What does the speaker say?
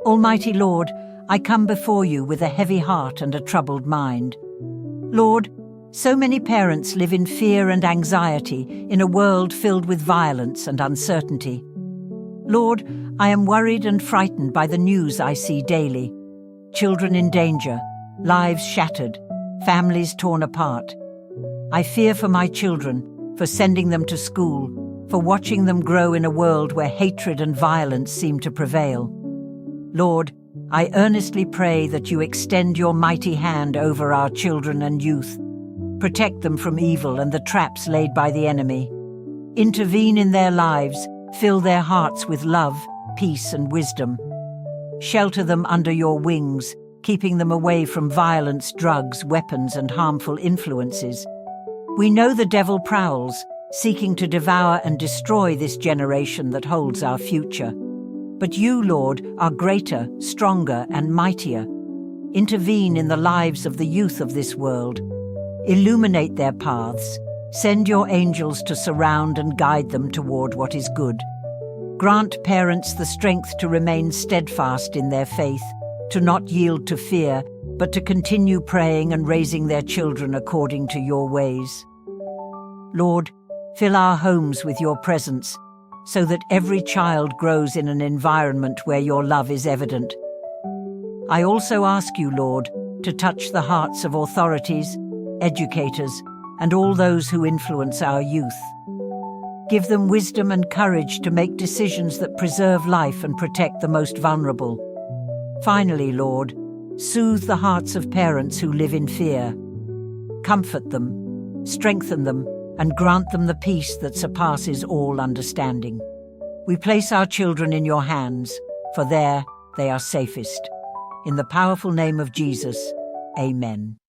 Almighty Lord, I come before you with a heavy heart and a troubled mind. Lord, so many parents live in fear and anxiety in a world filled with violence and uncertainty. Lord, I am worried and frightened by the news I see daily. Children in danger, lives shattered, families torn apart. I fear for my children, for sending them to school, for watching them grow in a world where hatred and violence seem to prevail. Lord, I earnestly pray that you extend your mighty hand over our children and youth. Protect them from evil and the traps laid by the enemy. Intervene in their lives, fill their hearts with love, peace, and wisdom. Shelter them under your wings, keeping them away from violence, drugs, weapons, and harmful influences. We know the devil prowls, seeking to devour and destroy this generation that holds our future. But you, Lord, are greater, stronger, and mightier. Intervene in the lives of the youth of this world. Illuminate their paths. Send your angels to surround and guide them toward what is good. Grant parents the strength to remain steadfast in their faith, to not yield to fear, but to continue praying and raising their children according to your ways. Lord, fill our homes with your presence, so that every child grows in an environment where your love is evident. I also ask you, Lord, to touch the hearts of authorities, educators, and all those who influence our youth. Give them wisdom and courage to make decisions that preserve life and protect the most vulnerable. Finally, Lord, soothe the hearts of parents who live in fear. Comfort them, strengthen them, and grant them the peace that surpasses all understanding. We place our children in your hands, for there they are safest. In the powerful name of Jesus, amen.